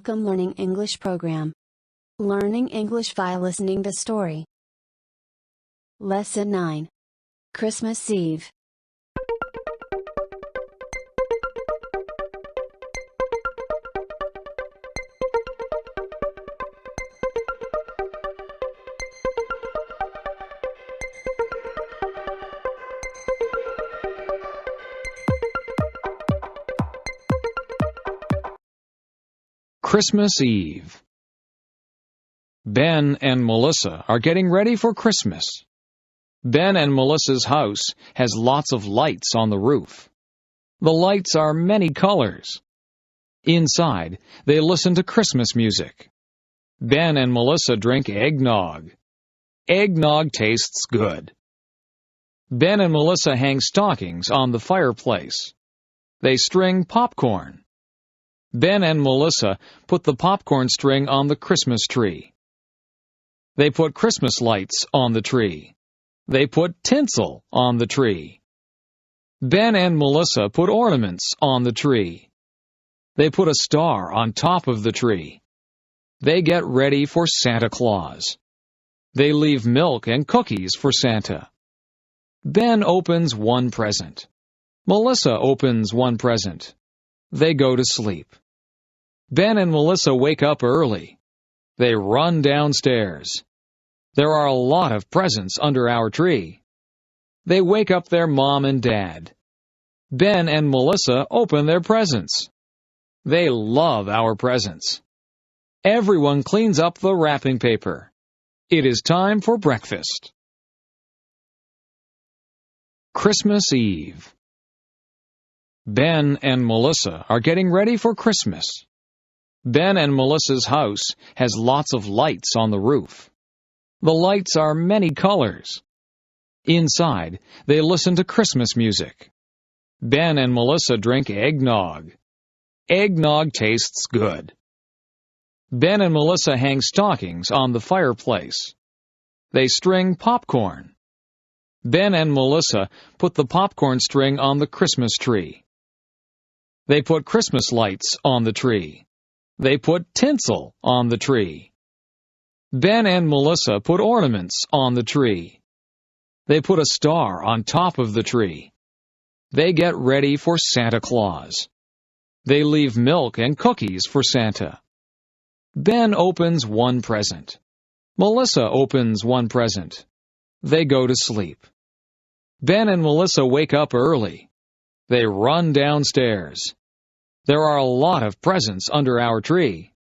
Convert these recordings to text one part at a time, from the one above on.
Welcome Learning English program. Learning English via listening to story. Lesson 9. Christmas Eve. Christmas Eve. Ben and Melissa are getting ready for Christmas. Ben and Melissa's house has lots of lights on the roof. The lights are many colors. Inside, they listen to Christmas music. Ben and Melissa drink eggnog. Eggnog tastes good. Ben and Melissa hang stockings on the fireplace. They string popcorn. Ben and Melissa put the popcorn string on the Christmas tree. They put Christmas lights on the tree. They put tinsel on the tree. Ben and Melissa put ornaments on the tree. They put a star on top of the tree. They get ready for Santa Claus. They leave milk and cookies for Santa. Ben opens one present. Melissa opens one present. They go to sleep. Ben and Melissa wake up early. They run downstairs. There are a lot of presents under our tree. They wake up their mom and dad. Ben and Melissa open their presents. They love our presents. Everyone cleans up the wrapping paper. It is time for breakfast. Christmas Eve. Ben and Melissa are getting ready for Christmas. Ben and Melissa's house has lots of lights on the roof. The lights are many colors. Inside, they listen to Christmas music. Ben and Melissa drink eggnog. Eggnog tastes good. Ben and Melissa hang stockings on the fireplace. They string popcorn. Ben and Melissa put the popcorn string on the Christmas tree. They put Christmas lights on the tree. They put tinsel on the tree. Ben and Melissa put ornaments on the tree. They put a star on top of the tree. They get ready for Santa Claus. They leave milk and cookies for Santa. Ben opens one present. Melissa opens one present. They go to sleep. Ben and Melissa wake up early. They run downstairs. There are a lot of presents under our tree.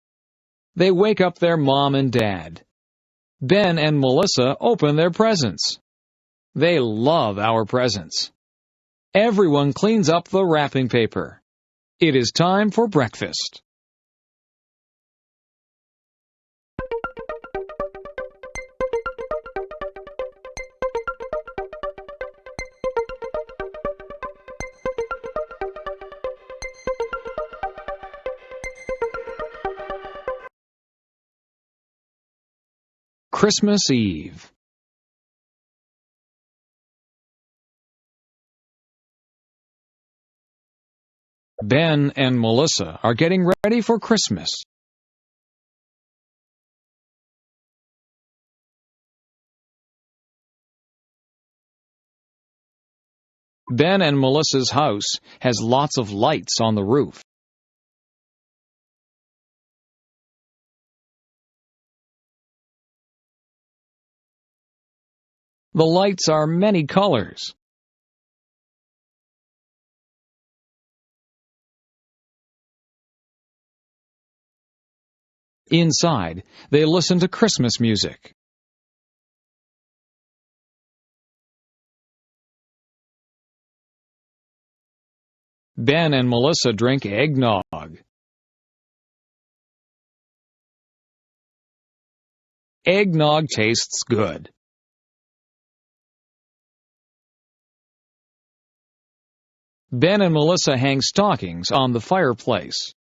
They wake up their mom and dad. Ben and Melissa open their presents. They love our presents. Everyone cleans up the wrapping paper. It is time for breakfast. Christmas Eve. Ben and Melissa are getting ready for Christmas. Ben and Melissa's house has lots of lights on the roof. The lights are many colors. Inside, they listen to Christmas music. Ben and Melissa drink eggnog. Eggnog tastes good. Ben and Melissa hang stockings on the fireplace.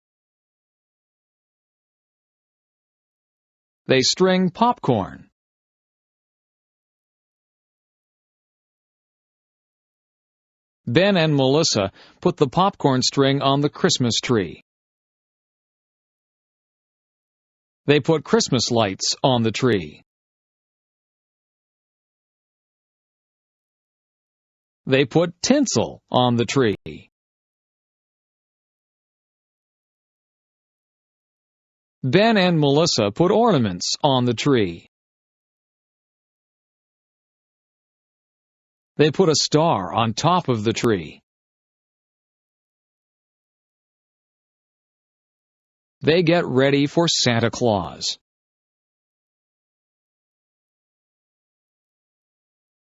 They string popcorn. Ben and Melissa put the popcorn string on the Christmas tree. They put Christmas lights on the tree. They put tinsel on the tree. Ben and Melissa put ornaments on the tree. They put a star on top of the tree. They get ready for Santa Claus.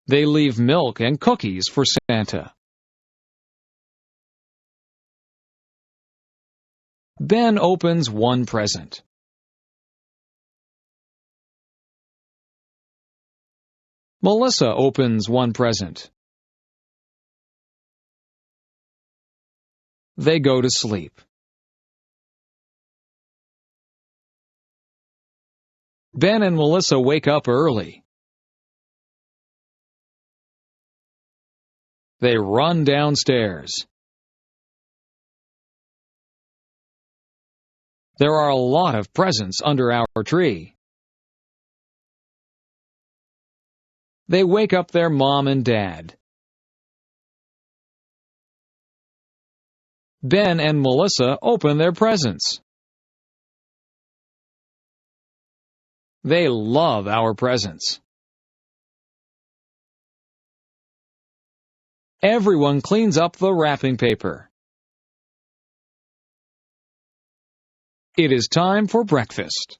They leave milk and cookies for Santa. Ben opens one present. Melissa opens one present. They go to sleep. Ben and Melissa wake up early. They run downstairs. There are a lot of presents under our tree. They wake up their mom and dad. Ben and Melissa open their presents. They love our presents. Everyone cleans up the wrapping paper. It is time for breakfast.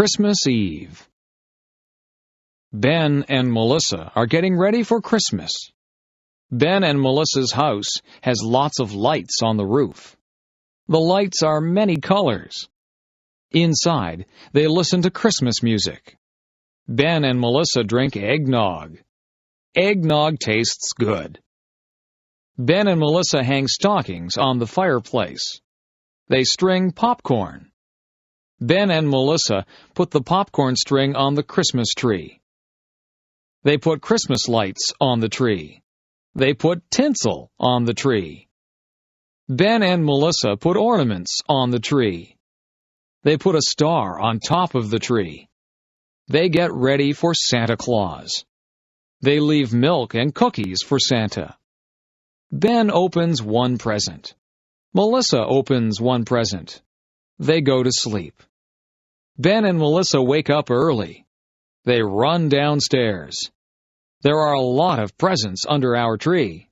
Christmas Eve. Ben and Melissa are getting ready for Christmas. Ben and Melissa's house has lots of lights on the roof. The lights are many colors. Inside, they listen to Christmas music. Ben and Melissa drink eggnog. Eggnog tastes good. Ben and Melissa hang stockings on the fireplace. They string popcorn. Ben and Melissa put the popcorn string on the Christmas tree. They put Christmas lights on the tree. They put tinsel on the tree. Ben and Melissa put ornaments on the tree. They put a star on top of the tree. They get ready for Santa Claus. They leave milk and cookies for Santa. Ben opens one present. Melissa opens one present. They go to sleep. Ben and Melissa wake up early. They run downstairs. There are a lot of presents under our tree.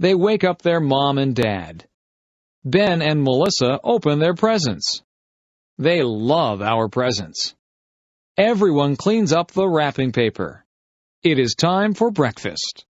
They wake up their mom and dad. Ben and Melissa open their presents. They love our presents. Everyone cleans up the wrapping paper. It is time for breakfast.